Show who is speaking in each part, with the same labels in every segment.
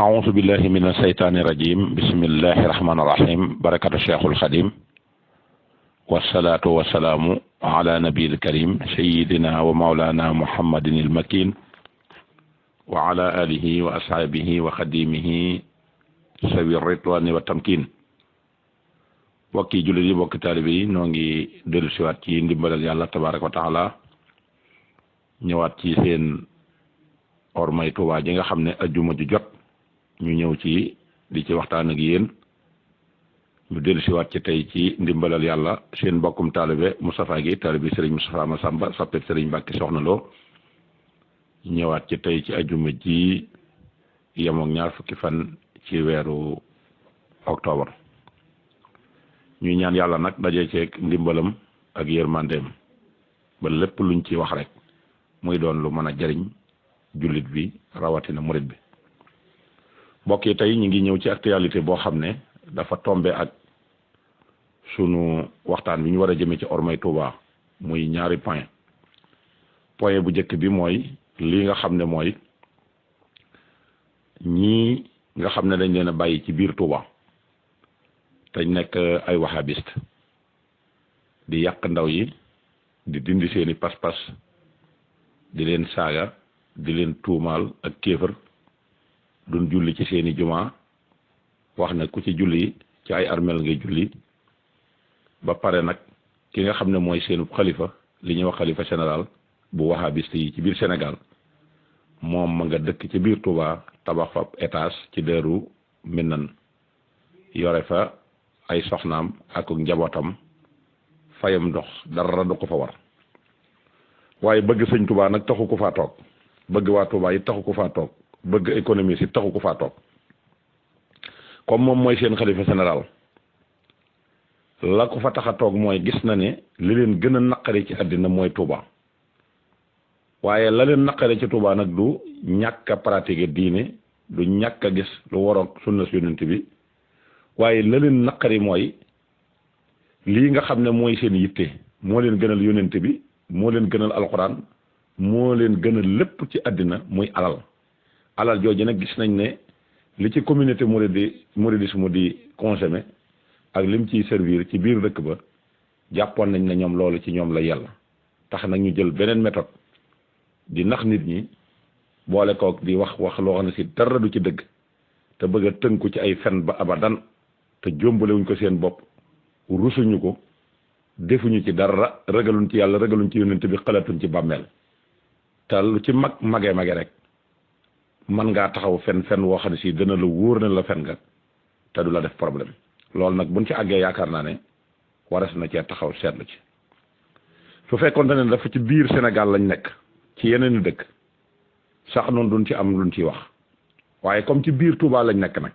Speaker 1: أعوذ بالله من الشيطان الرجيم بسم الله الرحمن الرحيم بركة الشيخ الخديم والصلاة والسلام على نبي الكريم سيدنا ومولانا محمد المكين وعلى آله وأصحابه وخديمه سوي الرضوان والتمكين وكي جلدي وكي طالبي نونغي dellusiwaat ci ndimbalal Yàlla tabaaraka wa taala ñëwaat ci seen ormay Tuubaa ji nga xam ne ajjuma ju jot ñu ñëw ci di ci waxtaan ak yéen ñu dellusiwaat ci tey ci ndimbalal yàlla seen mbokkum taalibe Moustapha Guèye taalibe Serigne Moustapha Massamba soppeb Serigne Mbacke Soxna Lo ñëwaat ci tey ci ajjuma ji yemook ñaar fukki fan ci weeru octobre ñuy ñaan yàlla nag daje ceeg ndimbalam ak yërmandeem ba lépp luñ ci wax rek muy doon lu mën a jariñ jullit bi rawatina murit bi mbokk yi tey ñu ngi ñëw ci actualité boo xam ne dafa tombe ak sunu waxtaan bi ñu war a jëmee ci ormay Touba muy ñaari point bu njëkk bi mooy lii nga xam ne mooy ñii nga xam ne dañ leen a bàyyi ci biir Touba te nekk ay wahabiste di yàq ndaw yi di dindi seeni pas-pas di leen saaga di leen tuumaal ak kéefër duñ julli ci seeni jumaa wax ne ku ci julli ci ay armel ngay julli ba pare nag ki nga xam ne mooy seenu xalifa li ñuy wax xalifa général bu wahabiste yi ci biir Sénégal moom ma nga dëkk ci biir Touba tabax fa étage ci Daaru Minaan yore fa ay soxnaam ak njabootam fayam ndox dara du ko fa war waaye bëgg sëñ Touba nag taxu ko faa toog bëgg waa Touba yi taxu ko faa toog bëgg économie si taxu ko faa toog comme moom mooy seen xalifa général la ko fa tax a toog mooy gis na ne li leen gën a naqari ci àddina mooy Touba waaye la leen naqari ci Touba nag du ñàkk a pratiquer diine du ñàkk a gis lu waroog sunna si yonent bi waaye la leen naqari mooy lii nga xam ne mooy seen yitte moo leen gënal yonent bi moo leen gënal alxuraan moo leen gënal lépp ci àddina muy alal jooju nag gis nañ ne li ci communauté mouridisme di consommer ak lim ciy servir ci biir dëkk ba jàppoon nañ ne ñoom loolu ci ñoom la yàlla tax nag ñu jël beneen méthode di nax nit ñi boole kook di wax loo xam ne si dara du ci dëgg te bëgg a tënku ci ay fen ba abadan te jombalewuñ ko seen bopp rusuñu ko defuñu ci dara ragaluñ ci yàlla ragaluñ ci yonent bi xalatuñ ci bàmmeel te lu ci mage rek man ngaa taxaw fen woo xam ne si dana la wóor na la fen nga te du la def problème loolu nag buñ ci àggee yaakaar naa ne waras na cee taxaw seetlu ci su fekkoon ne dafa ci biir Sénégal lañ nekk ci yeneen i dëkk sax noonu duñ ci am luñ ciy wax waaye comme ci biir Touba lañ nekk nag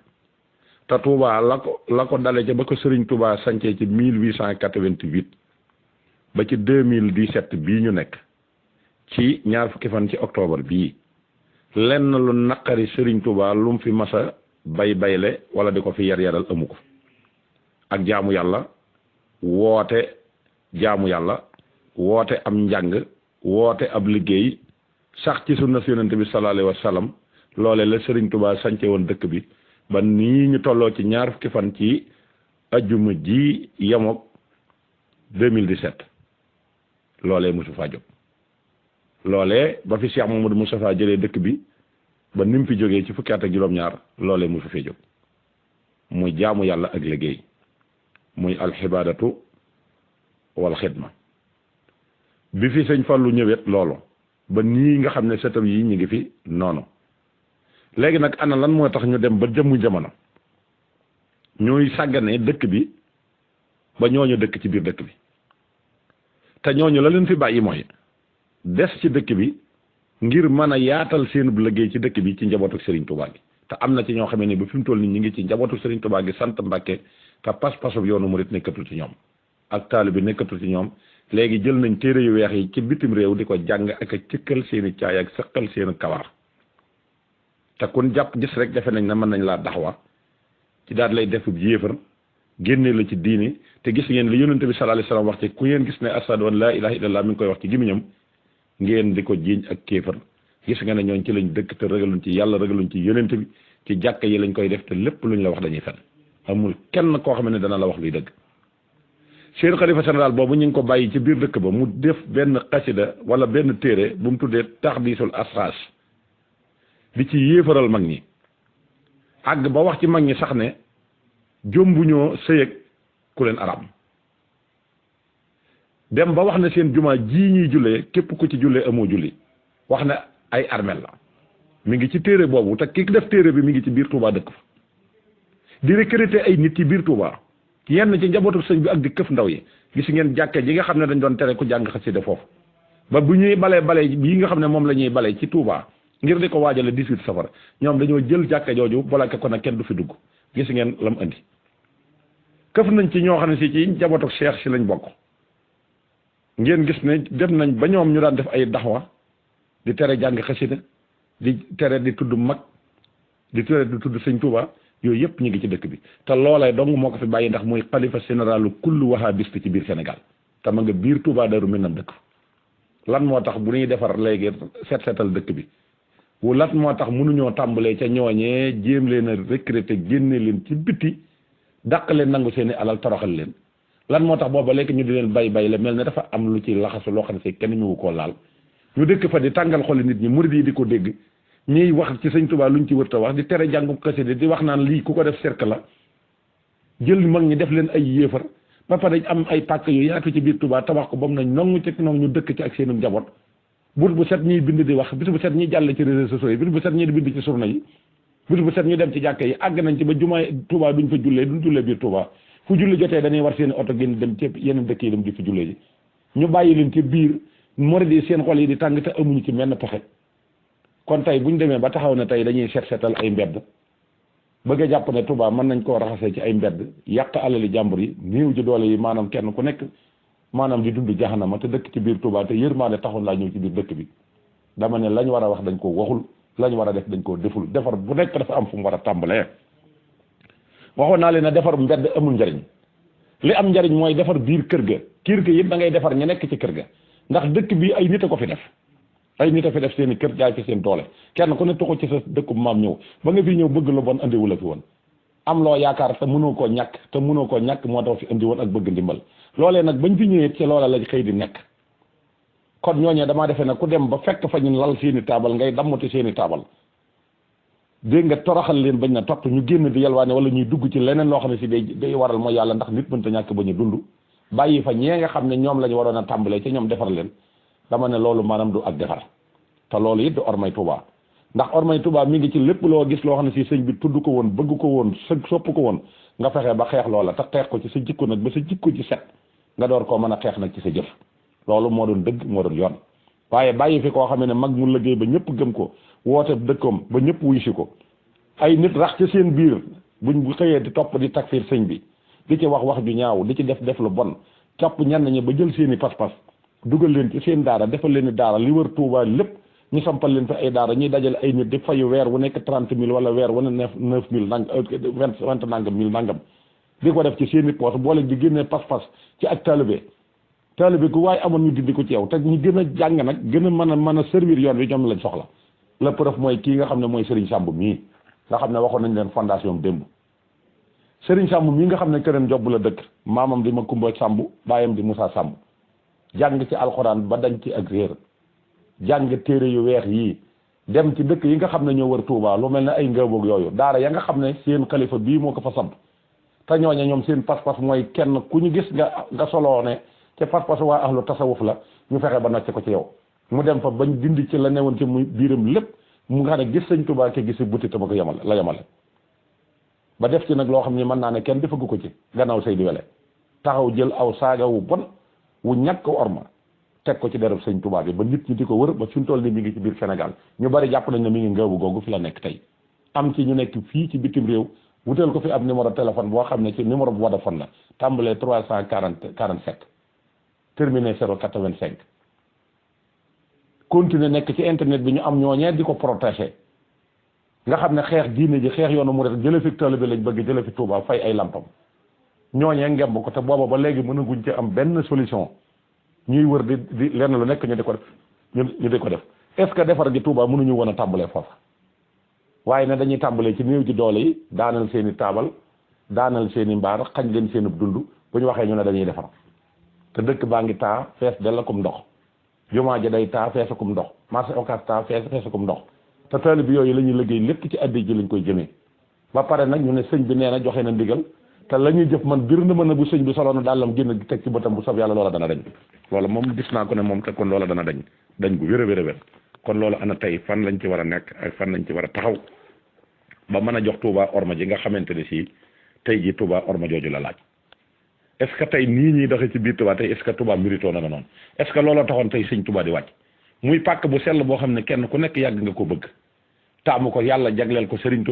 Speaker 1: te Touba la ko dale ca ba ko Serigne Touba sancee ci 1888 ba ci 2017 bii ñu nekk ci ñaar fukki fan ci octobre bii lenn lu naqari Serigne Touba lu mu fi masa bayle wala di ko fi yaral amu ko ak jaamu yàlla woote am njàng woote ab liggéey sax ci sunna yonent bi sallallahu alayhi wa sallam loole la Serigne Touba sance woon dëkk bi ba nii ñu tolloo ci ñaar fukki fan ci ajjuma ji yemook 2017 loolee mosu faa jóg loolee ba fi Cheikh Mamadou Moustapha jëlee dëkk bi ba ni mu fi jógee ci fukki at ak juróom-ñaar loolee mosu fee jóg muy jaamu yàlla ak liggéey muy alxibaadatu wal xidma bi fi sëñ Fallu ñëwet loolu ba nii nga xam ne setam yi ñu ngi fi noonu léegi nag ana lan moo tax ñu dem ba jëmmu jamono ñooy sàggane dëkk bi ba ñooñu dëkk ci biir dëkk bi te ñooñu la leen fi bàyyi mooy des ci dëkk bi ngir mën a yaatal seen liggéey ci dëkk bi ci njabootu Serigne Touba gi te am na ci ñoo xamee ne ba fi mu toll nii ñu ngi ci njabootu Serigne Touba gi sant Mbàkke te pas-pasu yoonu murit nekkatul ci ñoom ak taalibe bi nekkatul ci ñoom léegi jël nañ téere yu weex yi ci bitim réew di ko jàng ak a cëkkal seeni caay ak sëqal seeni kawar te kun jàpp gis rek defe nañ na mën nañ laa daxwa ci daal lay def yéefar génne la ci diini te gis ngeen li yonent bi sallallahu alayhi wasallam wax ci ku ngeen gis ne ashhadu an laa ilaaha illallah mi ngi koy wax ci gémmiñam ngeen di ko jiiñ ak kéefar gis nga ne ñooñ ci lañ dëkk te ragaluñ ci yàlla ragaluñ ci yonent bi ci jàkka yi lañ koy def te lépp luñ la wax dañuy fen amul kenn koo xam ne dana la wax luy dëgg seen xalifa général boobu ñu ngi ko bàyyi ci biir dëkk ba mu def benn xasida wala benn téere bu mu tuddee taxdiisul asxaas di ci yéefaral mag ñi àgg ba wax ci mag ñi sax ne jombuñoo sëyëg ku leen arab dem ba wax ne seen jumaa ji ñuy jullee képp ku ci jullee amoo julli wax ne ay armel la mi ngi ci téere boobu te ki def téere bi mi ngi ci biir Touba dëkk fa di recruter ay nit ci biir Touba yenn ci njabootu sëñ bi ak di këf ndaw yi gis ngeen jàkke ji nga xam ne dañ doon tere ku jàng xasida foofu ba bu ñuy bale bii nga xam ne moom la ñuy bale ci Touba ngir di ko waajale 18 safar ñoom dañoo jël jàkke jooju bloqué ko nag kenn du fi dugg gis ngeen lam andi këf nañ ci ñoo xam ne si ci njabootu Cheikh si lañ bokk ngeen gis ne def nañ ba ñoom ñu daan def ay daxwa di tere jàng xasida di tere di tudd mag di tere di tudd sëñ Touba yooyu yëpp ñu ngi ci dëkk bi te loolee dong moo ko fi bàyyi ndax muy xalifa généralu kullu wahabiste ci biir Sénégal te ma nga biir Touba Darou Minam dëkk lan moo tax bu ñuy defar léegi seetal dëkk bi lan moo tax mënuñoo tàmbalee ca ñooñee jéem leen a recruter génne leen ci biti dàq leen nangu seeni alal toroxal leen lan moo tax booba léegi ñu di leen bay la mel ne dafa am lu ci laxasu loo xam ne kenn ñu koo laal ñu dëkk fa di tàngal xoli nit ñi murid yi di ko dégg ñuy wax ci sëñ Touba luñ ci wërta wax di tere jàngu xasida di wax naan lii ku ko def cercle la jël mag ñi def leen ay yéefar ba pare am ay pàkk yu yaatu ci biir Touba tabax ko ba mu nañ nongu ci noonu ñu dëkk ci ak seenu njaboot bis bu set ñuy bind di wax bis bu set ñuy jàll ci réseaux sociaux yi bis bu set ñuy bind ci journaux yi bis bu set ñu dem ci jàkka yi àgg nañ ci ba jumaay Touba duñ fa jullee duñ jullee biir Touba fu julli jotee dañuy war seen oto génn dem ci yeneen dëkk yi dem di fi jullee ji ñu bàyyi leen ci biir murid yi seen xol yi di tàng te amuñu ci menn pexe kon tey bu ñu demee ba taxaw ne tey dañuy seetal ay mbedd bëgg a jàpp ne Touba mën nañ koo raxasee ci ay mbedd yàq alali jàmbur yi néew ji doole yi maanaam kenn ku nekk maanaam di dund jaxanama te dëkk ci biir Touba te yërmaane taxul laa ñëw ci biir dëkk bi dama ne lañ war a wax dañ koo waxul lañ war a def dañ koo deful defar bu nekk dafa am fu mu war a tàmbalee waxoon naa leen ne defar mbedd amul njariñ li am njariñ mooy defar biir kër ga yëpp da ngay defar ñu nekk ci kër ga ndax dëkk bi ay nit a ko fi def ay nit a fi def seen i kër jaay fi seen doole kenn ku ne tuxu ci sa dëkkub maam ñëw ba nga fi ñëw bëgg lu bon andiwu la fi woon am loo yaakaar te mënoo koo ñàkk moo tax fi andi woon ak bëgg ndimbal loolee nag bañ fi ñëwee ci loola lañ xëy di nekk kon ñooñee damaa defee nag ku dem ba fekk fa ñu lal seen i taabal ngay dammati seen i taabal dégg nga toroxal leen bañ na topp ñu génn di yalwaane wala ñuy dugg ci leneen loo xam ne si day waral mooy yàlla ndax nit mënta ñàkk ba ñu dund bàyyi fa ñee nga xam ne ñoom la ñu waroon a tàmbalee ci ñoom defar leen dama ne loolu maanaam du ak defar te loolu it du ormay Touba ndax ormay Touba mi ngi ci lépp loo gis loo xam ne si sëñ bi tudd ko woon bëgg ko woon sopp ko woon nga fexe ba xeex loola te xeex ko ci sa jikko nag ba sa jikko ci set nga door koo mën a xeex nag ci sa jëf loolu moo doon dëgg moo doon yoon waaye bàyyi fi koo xam ne mag mu liggéey ba ñëpp gëm ko woote dëkkoom ba ñëpp wuy si ko ay nit rax ci seen biir buñ xëyee di topp di takfiir sëñ bi di ci wax ju ñaaw di ci def lu bon topp ñenn ñi ba jël seen i pas-pas dugal leen ci seen daara defal leen i daara li wër Touba lépp ñu sampal leen fi ay daara ñuy dajale ay nit di fayu weer wu nekk 30 000 wala weer wu ne 9 000 nangam mille nangam di ko def ci seen i poos boole di génnee pas-pas ci ak taalibe ku waaye amoon ñu dindi ko ci yow te ñu gën a jàng nag gën a mën a servir yoon bi ñoom lañ soxla la preuve mooy kii nga xam ne mooy Serigne Samb mii nga xam ne waxoon nañ leen fondation démb Serigne Samb mii nga xam ne këram jobb la dëkk maamam di Makumba Samb baayam di Moussa Samb jàng ci alxuraan ba dañ ci ak réer jàng téere yu weex yii dem ci dëkk yi nga xam ne ñoo wër Touba lu mel ne ay ngëboog yooyu daara ya nga xam ne seen xalifa bii moo ko fa samp te ñooñe ñoom seen pas-pas mooy kenn ku ñu gis nga soloo ne ca pas-pas waa ahlu tasawuf la ñu fexe ba nocc ko ci yow mu dem fa bañ dindi ci la newoon ci muy biiram lépp mu nga xam ne gis sëñ Touba ke gisi butti te ma ko yemale ba def ci nag loo xam ne mën naa ne kenn defagu ko ci gannaaw say di wele taxaw jël aw saaga wu bon wu ñàkk orma teg ko ci dereb sëñ Touba bi ba nit ñi di ko wër ba fi mu toll nii mi ngi ci biir Sénégal ñu bari jàpp nañ ne mi ngi ngëbu googu fi la nekk tey am ci ñu nekk fii ci bitim réew wutal ko fi ab numéro téléphone boo xam ne ci numéro bu Vodafone la tàmbalee 347 terminé 085 continuer nekk ci internet bi ñu am ñooñee di ko protéger nga xam ne xeex diine ji xeex yoonu mu rek jële fi tali bi lañ bëgg jële fi Touba fay ay lampam ñooñee ngemb ko te booba ba léegi mënaguñ ci am benn solution ñuy wër di lenn lu nekk ñu di ko def ñu di ko def est-ce que defar gi Touba mënuñu woon a tàmbalee foofu waaye ne dañuy tàmbalee ci néew ji doole yi daanal seen i taabal daanal seen i mbaar xañ leen seen dund bu ñu waxee ñu ne dañuy defar te dëkk baa ngi taa fees dell akum ndox jumaa ja day taa fees akum ndox marché Ocass taa fees akum ndox te taalibe bi yooyu la ñuy liggéey lépp ci addi ji lañ koy jëmee ba pare nag ñu ne sëñ bi nee na joxe na ndigal te la ñuy jëf man bir na mën a bu sëñ bi soloon dàllam génn teg ci bëtam bu sob yàlla loola dana dañ loola moom gis naa ko ne moom te kon loola dana dañ gu wér a wér kon loolu ana tey fan lañ ci war a nekk ak fan lañ ci war a taxaw ba mën a jox Touba orma ji nga xamante ne si tey ji Touba orma jooju la laaj est ce que tey nii ñuy doxee ci biir Touba tey est ce que Touba mérito na noonu est ce que looloo taxoon tey sëñ Touba di wàcc muy pàkk bu sell boo xam ne kenn ku nekk yàgg nga ko bëgg taamu ko yàlla jagleel ko Serigne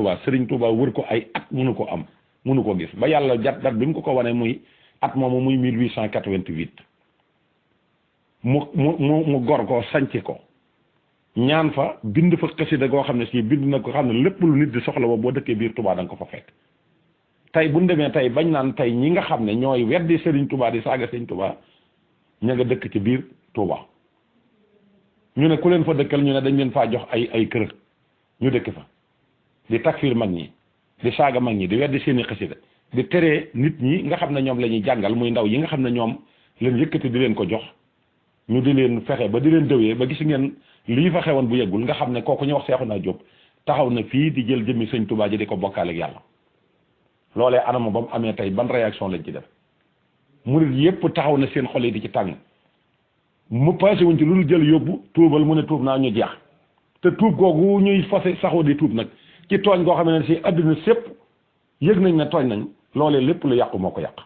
Speaker 1: Touba wër ko ay at mënu ko am mënu ko gis ba yàlla jat dat bi mu ko wane muy at moomu muy 1888 mu gor ko sanc ko ñaan fa bind fa xasida goo xam ne si bind na ko xam ne lépp lu nit di soxla ba boo dëkkee biir Touba da nga ko fa fekk tey bu ñu demee tey bañ naan tey ñi nga xam ne ñooy weddi Serigne Touba di saaga Serigne Touba ña nga dëkk ci biir Touba ñu ne ku leen fa dëkkal ñu ne dañ leen faa jox ay kër ñu dëkk fa di takfir mag ñi di saaga mag ñi di weddi seeni xasida di teree nit ñi nga xam ne ñoom la ñuy jàngal muy ndaw yi nga xam ne ñoom leen yëkkati di leen ko jox ñu di leen fexe ba di leen dëwee ba gis ngeen lii fa xewoon bu yeggul nga xam ne kooku ñu wax Seexuna Jóob taxaw na fii di jël jëmmi sëñ Touba ji di ko bokkaale ak yàlla loolee anama ba mu amee tey ban réaction lañ ci def murid yépp taxaw na seen xol yi di ci tàng mu passé wuñ ci lu dul jël yóbbu tuubal mu ne tuub naa ñu jeex te tuub googu ñuy fase saxoo di tuub nag ci tooñ goo xam ne si àddina sépp yëg nañ ne tooñ nañ loolee lépp lu yàqu moo ko yàq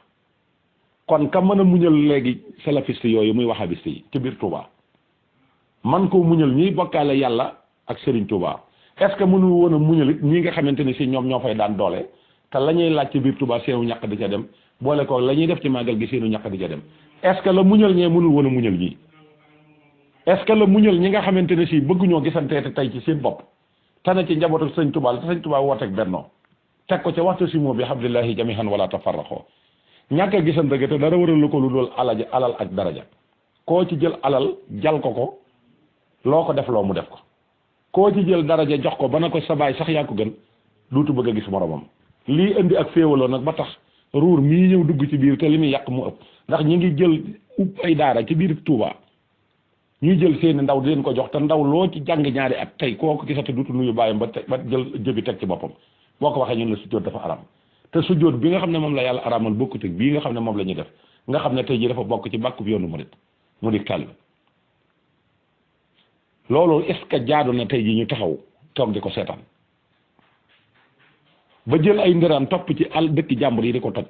Speaker 1: kon ka mën a muñal léegi salafiste yooyu muy wahabiste yi ci biir Touba man koo muñal ñiy bokkaale yàlla ak Serigne Touba est ce que mënu woon a muñal it ñi nga xamante ne si ñoom ñoo fay daan doole te la ñuy laaj ci biir Touba seenu ñàkk di ca dem boole ko la ñuy def ci màggal gi seenu ñàkk di ca dem est ce que la muñal ñee mënul woon a muñal ñii est ce que la muñal ñi nga xamante ne si bëgguñoo gisanteete tey ci seen bopp te ne ci njabootu sëñ Touba la te sëñ Touba wooteeg bennoo teg ko ca waxtu si moo bi hamdulillahi jamihan wala tafarraqoo ñàkk a gisante te dara waral ko lu dool alal ak daraja koo ci jël alal jal ko loo ko def loo mu def ko koo ci jël daraja jox ko ba na ko sa baay sax yaa ko gën duutu bëgg a gis moromam lii indi ak féewaloo nag ba tax ruur mii ñëw dugg ci biir te li muy yàq mu ëpp ndax ñi ngi jël ay daara ci biir Touba ñuy jël seeni ndaw di leen ko jox te ndaw loo ci jàng ñaari at tey koo ko gisate duutu nuyu bàyyam ba jël jëbi teg ci boppam boo ko waxee ñun la sujjóot dafa aram te sujjóot bi nga xam ne moom la yàlla aramal bokkut ak bii nga xam ne moom la ñuy def nga xam ne tey ji dafa bokk ci bàkku bi yoonu mu di taalibe loolu est ce que jaadu na tey ji ñu taxaw toog di ko seetaan ba jël ay ndëraan topp ci dëkk jàmbur yi di ko toj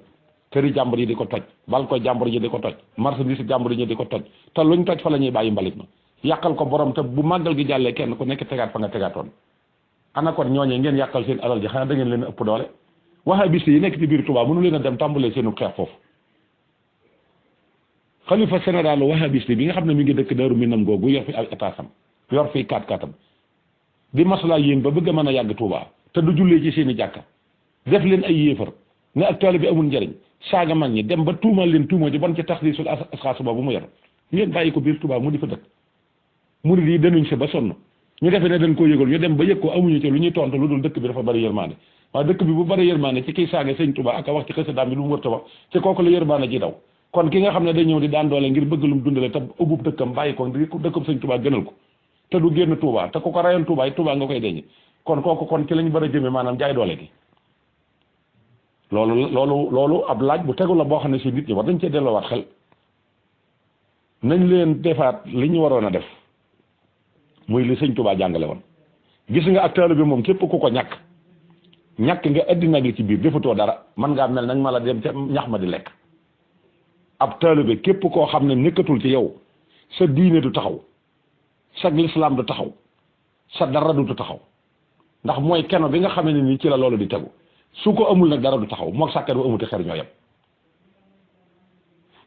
Speaker 1: këri jàmbur yi di ko toj balko jàmbur yi di ko toj marchandise jàmbur yi di ko toj te luñ toj fa la ñuy bàyyi mbalit ma yàqal ko borom te bu màggal gi jàllee kenn ku nekk tegaat fa nga tegaatoon ana kon ñooñee ngeen yàqal seen alal ji xanaa da ngeen leen ëpp doole wahabiste yi nekk ci biir Touba mënu leen a dem tàmbalee seenu xeex foofu xalifa général wahabiste bi nga xam ne mi ngi dëkk Daaru Minam googu yor fi ay étaasam yor fi kaat-kaatam di maslaa yéen ba bëgg a mën a yàgg Touba te du jullee ci seen i jàkka def leen ay yéefar ne ak taalibe bi amul njariñ saaga mag ñi dem ba tuumal leen tuuma ji bon ci taxriisul asxaas boobu mu yor ngeen bàyyi ko biir Touba mu di fa dëkk murid yi danuñ si ba sonn ñu defee ne dañ koo yëgal ñu dem ba yëg ko amuñu ci lu ñuy tontu lu dul dëkk bi dafa bari yërmaande waaye dëkk bi bu bari yërmaande ci kiy saaga sëñ Touba ak a wax ci xësadaam bi lu mu wërta wax ci kooku la yërmaande ji daw kon ki nga xam ne day ñëw di daan doole ngir bëgg lu mu dundale te ubbub dëkkam bàyyi ko dëkkam sëñ Touba gënal ko te du génn Touba te ku ko rayoon Touba yi Touba nga koy deñ kon kooku kon ci lañ bëri jëme maanaam jaay doole gi loolu ab laaj bu tegu la boo xam ne si nit ñi war dañ cee delloowaat xel nañ leen defaat li ñu waroon a def muy li sëñ Touba jàngale woon gis nga ak taalibe bi moom képp ku ko ñàkk nga addina gi ci biir defatoo dara man ngaa mel nag ma la dem ca ñax ma di lekk ab taalibe bi képp koo xam ne nekkatul ci yow sa diine du taxaw sa lislaam du taxaw sa dara du taxaw ndax mooy keno bi nga xam ne nii ci la loolu di tegu su ko amul nag dara du taxaw moog sàkket bu amuti xer ñoo yem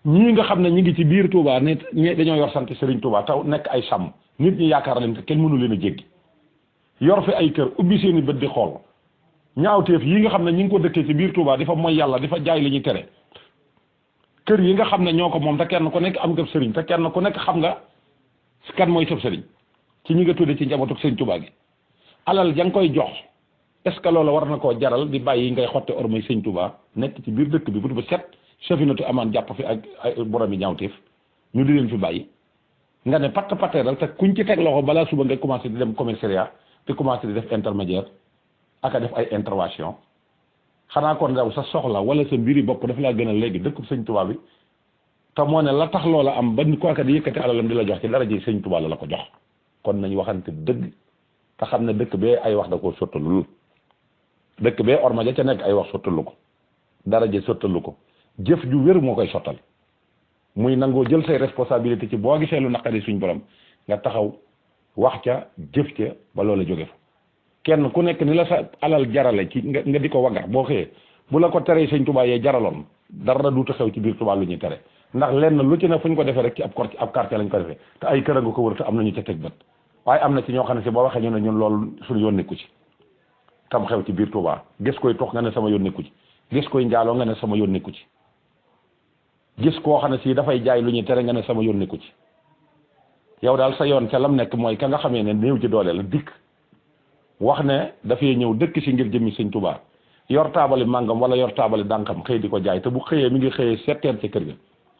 Speaker 1: ñii nga xam ne ñi ngi ci biir Touba ne dañoo yor sant Serigne Touba taw nekk ay sàmm nit ñi yaakaar leen te kenn mënu leen a jéggi yor fi ay kër ubbi seeni bët di xool ñaawteef yi nga xam ne ñi ngi ko dëkkee ci biir Touba di fa mooy yàlla di fa jaay li ñuy tere kër yi nga xam ne ñoo ko moom te kenn ku nekk am nga sëriñ te kenn ku nekk xam nga kan mooy sëb sëriñ ci ñi nga tudde ci njabootu Serigne Touba gi alal ja nga koy jox est ce que loola war na koo jaral di bàyyi ngay xotte ormay sëñ Touba nekk ci biir dëkk bi bu ba set Safinatu Amaan jàpp fi ak ay borom yi ñaawteef ñu di leen fi bàyyi nga ne patt patteeral te kuñ ci teg loxo balaa suba ngay commencé di dem commissariat di commencé di def intermédiaire ak a def ay intervention xanaa kon daw sa soxla wala sa mbiri bopp dafa laa gën a léegi dëkkub sëñ Touba bi te moo ne la tax loola am ba kooka di yëkkati alalam di la jox ci dara ji sëñ Touba la ko jox kon nañ waxante dëgg te xam ne dëkk bee ay wax da koo sottalul dëkk bee orma ja ca nekk ay wax sottalu ko dara ji sottalu ko jëf ju wér moo koy sottal muy nangoo jël say responsabilité ci boo gisee lu naqari suñ borom nga taxaw wax ca jëf ca ba loola jóge fa kenn ku nekk ni la sa alal jarale ci nga di ko waggar boo xëyee bu la ko teree sëñ Touba yee jaraloon dara duutu xew ci biir Touba lu ñuy tere ndax lenn lu ci ne fu ñu ko defee rek ci ab quartier lañ ko defee te ay kër nga ko wër te am nañu ca teg bët waaye am na ci ñoo xam ne si boo waxee ñu ne ñun loolu suñu yoon nekku ci tam xew ci biir Touba gis koy tox nga ne sama yoon nekku ci gis koy njaaloo nga ne sama yoon nekku ci gis koo xam ne si dafay jaay lu ñuy tere nga ne sama yoon nekku ci yow daal sa yoon ca lam nekk mooy ka nga xamee ne néew ci doole la dikk wax ne dafay ñëw dëkk si ngir jëmmi sëñ Touba yor taabali màngam wala yor taabali dànkam xëy di ko jaay te bu xëyee mi ngi xëyee 7 heures ci kër ga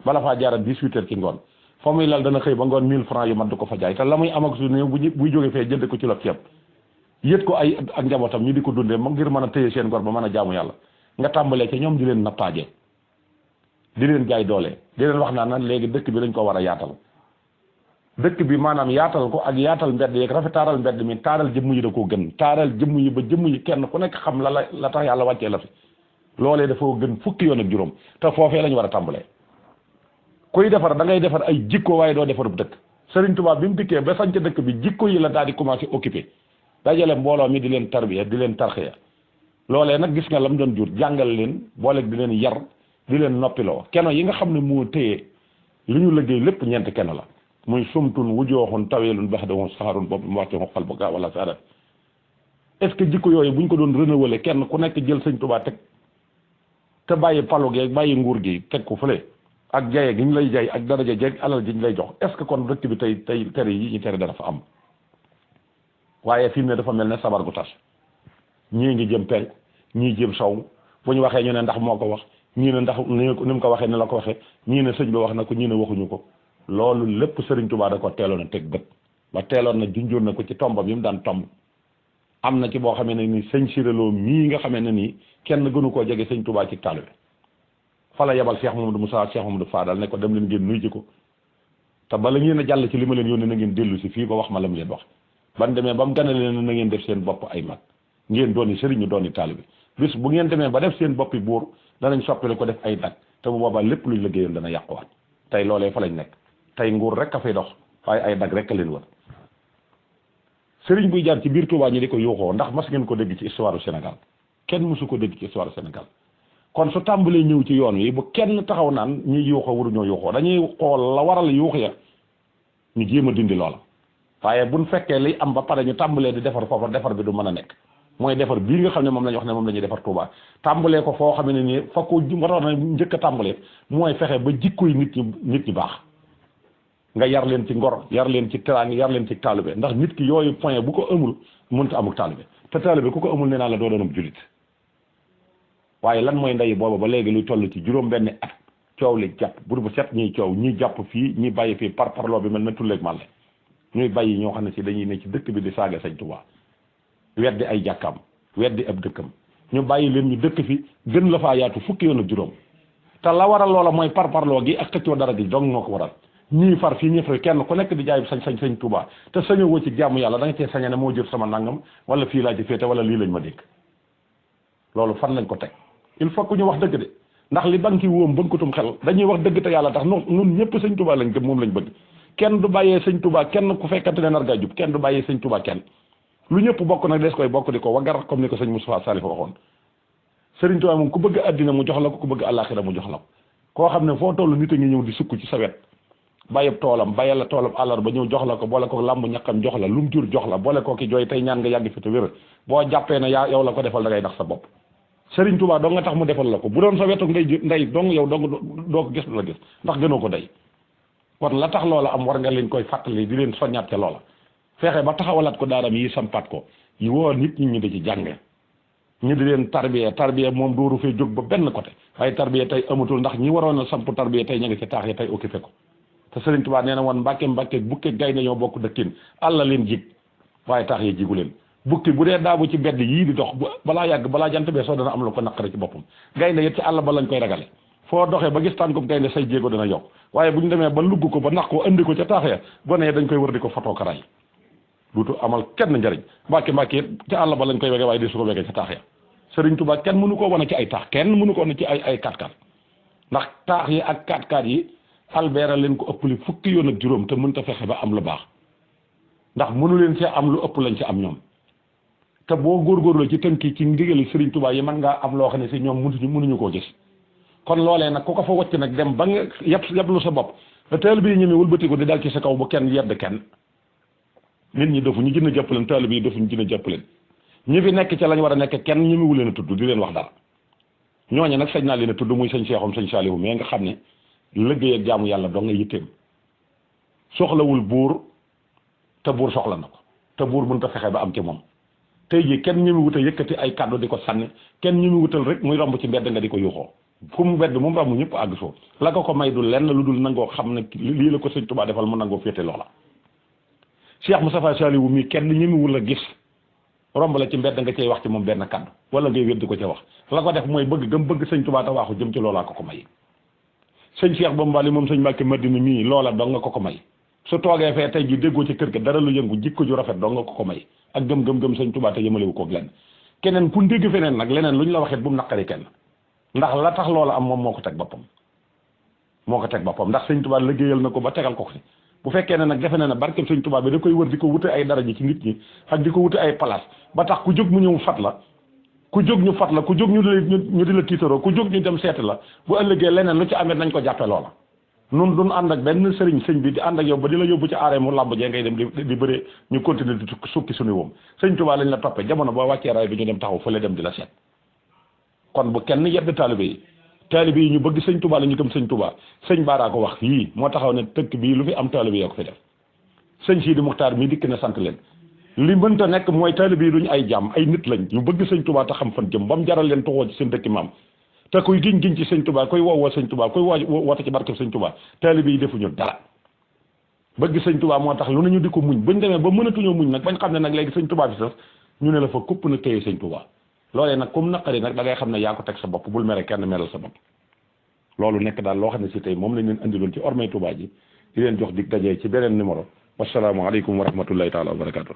Speaker 1: bala faa jaara 18 heures ci ngoon fa muy lal dana xëy ba ngoon 1000 francs yu mat du ko fa jaay te la muy am ak su néew buy jóge fee jënd ko ci lob ceeb yët ko ay ak njabootam ñu di ko dundee moom ngir mën a téye seen ngor ba mën a jaamu yàlla nga tàmbalee ca ñoom di leen nappaaje di leen jaay doole di leen wax naa nan léegi dëkk bi dañ ko war a yaatal dëkk bi maanaam yaatal ko ak yaatal mbedd yeeg rafetaaral mbedd mi taaral jëmm yi da koo gën taaral jëmm yi ba jëmm yi kenn ku nekk xam la tax yàlla wàccee la fi loolee dafa gën fukki yoon ak juróom te foofee lañ war a tàmbalee kuy defar da ngay defar ay jikko waaye doo defarub dëkk Serigne Touba bi mu dikkee ba sanc dëkk bi jikko yi la daal di commencé occupé dajale mbooloo mi di leen tarbiya di leen tarxiya loolee nag gis nga lam doon jur jàngal leen booleeg di leen yar di leen noppiloo keno yi nga xam ne moo téye li ñu liggéey lépp ñeent kenn la muy sumtun wujooxun tawelun baxdahun saxarun boobu mu waxtu xal bu gaa wala saada est-ce que jikko yooyu buñ ko doon renouveler kenn ku nekk jël sëñ Touba teg te bàyyi palo gi bàyyi nguur gi teg ko fële ak jaye gi ñu lay jaay ak daraja jeeg alal ji ñu lay jox est-ce que kon dëkk bi tey tere yi ñu tere dana fa am waaye fi mu ne dafa mel ne sabar gu tas ñii ngi jëm penk ñii jëm sow bu ñu waxee ñu ne ndax moo ko wax ñii ne ndax ni mu ko waxee ni la ko waxee ñii ne sëñ bi wax na ko ñii ne waxuñu ko loolu lépp Serigne Touba da ko teeloon a teg bët ba teeloon na junjoon na ko ci tombam yi mu daan tomb am na ci boo xamee ne ni sëñ Siréloo mii nga xamee ne nii kenn gënu koo jege sëñ Touba ci taalibe fa la yebal Cheikh Mamadou Moussa Cheikh Mamadou Fadal ne ko dem leen ngeen nuyu ji ko te bala ngeen a jàll ci li ma leen yónnee na ngeen dellu si fii ba wax ma la mu leen wax ban demee ba mu gane leen na ngeen def seen bopp ay mag ngeen dooni sëriñ ñu dooni taalibe bis bu ngeen demee ba def seen boppi buur danañ soppile ko def ay dag te bu boobaa lépp luñ liggéeyoon dana yàquwaat tey loolee fa lañ nekk tey nguur rek a fay dox waaye ay dag rek a leen wër sëriñ buy jaar ci biir Touba ñu di ko yuuxoo ndax mas ngeen ko dégg ci histoire du Sénégal kenn mësu ko dégg ci histoire du Sénégal kon su tàmbalee ñëw ci yoon wi bu kenn taxaw naan ñuy yuuxoo waruñoo yuuxoo dañuy xool la waral yuux ya ñu jéem a dindi loola waaye buñ fekkee liy am ba pare ñu tàmbalee di defar foofa defar bi du mën a nekk mooy defar bii nga xam ne moom la ñu wax ne moom la ñuy defar Touba tàmbalee ko foo xam ne nii fa ko waroon na njëkk a tàmbalee mooy fexe ba jikko yi nit ñi baax nga yar leen ci ngor yar leen ci teraanga yar leen ci taalibe ndax nit ki yooyu point bu ko amul mënut a amul taalibe te taalibe ku ko amul nee naa la doo doonam julit waaye lan mooy ndey booba ba léegi luy toll ci juróom benn at coow li jàpp bur bu set ñuy coow ñi jàpp fii ñi bàyyi fii par parloo bi mel na tulleeg màlle ñuy bàyyi ñoo xam ne si dañuy ne ci dëkk bi di saaga Sëñ Tuubaa weddi ay jàkkaam weddi ab dëkkam ñu bàyyi leen ñu dëkk fi gën la faa yaatu fukki yoon ak juróom te la waral loola mooy par parloo gi ak xëccoo dara ji dong moo ko waral ñii far fii ñi fa kenn ku nekk di jaay sañ Sëñ Tuubaa te sañoo woo ci jaamu yàlla da nga cee saña ne moo jël sama nangam wala fii laa ci féete wala lii lañ ma dégg loolu fan lañ ko teg il faut que ñu wax dëgg de ndax li banki wóom bankutum xel dañuy wax dëgg te yàlla tax nun ñëpp Sëñ Tuubaa lañ gëm moom lañ bëgg kenn du bàyyee Sëñ Tuubaa kenn ku fekkante ne nar ngaa jub kenn du bàyyee Sëñ Tuubaa kenn lu ñëpp bokk nag des koy bokk di ko wagar comme ni ko sëñ Moustapha Salif waxoon Sëriñ Tuubaa moom ku bëgg àddina mu jox la ko ku bëgg àllaaxira mu jox la ko koo xam ne foo toll nit a ngi ñëw di sukk ci sa wet bàyyib toolam bàyyal la toolam àllar ba ñëw jox la ko boole ko làmb ñaqam jox la lu mu jur jox la boole ko ki jooy tey ñaan nga yàgg fi te wér boo jàppee ne yaa yow la ko defal da ngay nax sa bopp Sëriñ Tuubaa dong nga tax mu defal la ko bu doon sa wetu ndey dong yow dong doo ko gis du la gis ndax gënoo ko day kon la tax loola am war nga leen koy fàttali di leen soññaat ca loola fexe ba taxawalaat ko daaram yi sampaat ko yi woo nit ñi di ci jànge ñu di leen tarbiya moom dooru fee jóg ba benn côté waaye tarbiya tey amatul ndax ñi waroon a samp tarbiya tey ña ngi ci taax yi tey occupé ko te Sëriñ Tuubaa nee na woon mbàkke bukke gaynde ñoo bokk dëkkin àlla leen jig waaye taax yi jigu leen bukki bu dee daabu ci bedd yii di dox balaa yàgg balaa jant bee soo dana am lu ko naqari ci boppam gaynde it ci àll ba lañ koy ragale foo doxee ba gis tànn ko gaynde say jéego dana yokk waaye bu ñu demee ba lugg ko ba nax ko andi ko ca taax ya gone dañ koy wër di ko fotoo ko ray duutu amal kenn njariñ mbàkke it ca àll ba lañ koy wege waaye di su ko wegee ca taax ya Sëriñ Tuubaa kenn mënu koo wane ci ay taax kenn mënu ko wane ci ay 4x4 ndax taax yi ak 4x4 yi Albert leen ko ëpp li fukki yoon ak juróom te mënta fexe ba am lu baax ndax mënu leen see am lu ëpp lañ ci am ñoom te boo góorgóorloo ci tënki ci ndigali Sëriñ Tuubaa yi mën ngaa am loo xam ne si ñoom mënuñu koo gis kon loolee nag ku ko fa wacc nag dem ba nga yablu sa bopp te teel bi ñëmi wëlbati ko di dal ci sa kaw bu kenn yedd kenn nit ñi defu ñu gën a jàpp leen teel bi defu ñu gën a jàpp leen ñi fi nekk ca lañ war a nekk kenn ñëmewu leen a tudd di leen wax dara ñooñe nag sañ naa leen a tudd muy sëñ Seexum sëñ Saalihu mais nga xam ne liggéey ak jaamu yàlla doo nga yitteem soxlawul buur te buur soxla na ko te buur mënut a fexe ba am ci moom tey jii kenn ñëmi wutal yëkkati ay kàddu di ko sànni kenn ñëmi wutal rek muy romb ci mbedd nga di ko yuuxoo fu mu mbedd moom romb ñëpp àgg soo la ko may du lenn lu dul nangoo xam ne lii la ko sëñ Tuubaa defal mu nangoo féete loola Cheikh Moustapha Saliou mi kenn ñëmiwul a gis romb la ci mbedd nga cay wax ci moom benn kàddu wala ngay weddi ko ca wax la ko def mooy bëgg gëm bëgg sëñ Tuubaa te waaxu jëm ci loolaa ko may sëñ Cheikh Bombali moom sëñ Mbàkke Madina mii loola dong nga ko may su toogee fee tey ji déggoo ci kër ga dara lu yëngu jikko ju rafet dong nga ko may ak gëm sëñ Tuubaa te yëmalewu koog lenn keneen ku dégg feneen nag leneen lu ñu la waxee bu mu naqari kenn ndax la tax loola am moom moo ko teg boppam ndax sëñ Tuubaa liggéeyal na ko ba tegal ko fi bu fekkee ne nag defe na ne barkeb sëñ Tuubaa bi da koy wër di ko wute ay daraja ci nit ñi ak di ko wute ay place ba tax ku jóg mu ñëw fat la ku jóg ñu fat la ku jóg ñu di la tiitaroo ku jóg ñu dem seeti la bu ëllëgee leneen lu ci amee nañ ko jàppe loola nun duñ ànd ak benn sëñ bi di ànd ak yow ba di la yóbbu ci aaree mu làmb jee ngay dem di bëree ñu continuer di sukki suñu woom sëñ Tuubaa lañ la toppee jamono boo wàccee raay bi ñu dem taxaw fële dem di la seet kon bu kenn yedd taalibe yi ñu bëgg sëñ Tuubaa la ñu gëm sëñ Tuubaa sëñ Baara ko wax yii moo taxaw ne tëkk bii lu fi am taalibe yi ko fi def sëñ Sidi Muxtaar mii dikk na sant leen li mënta nekk mooy taalibe yi duñu ay jàmm ay nit lañ ñu bëgg sëñ Tuubaa te xam fan jëm ba mu jaral leen tuxoo ci seen dëkki maam te kuy giñ ci sëñ Tuubaa koy woowoo sëñ Tuubaa koy woote ci barkeb sëñ Tuubaa taalibe yi defuñu dara bëgg sëñ Tuubaa moo tax lu nañu di ko muñ bañ demee ba mënatuñoo muñ nag bañ xam ne nag léegi sëñ Tuubaa fi sax ñu ne la fa kupp na téye sëñ Tuubaa loolee nag comme naqari nag da ngay xam ne yaa ko teg sa bopp bul mere kenn meral sa bopp loolu nekk daal loo xam ne si tey moom lañ leen andiloon ci ormay Tuubaa ji di leen jox dig dajee ci beneen numéro wasalaamu aleykum wa rahmatullahi taala wa barakatuh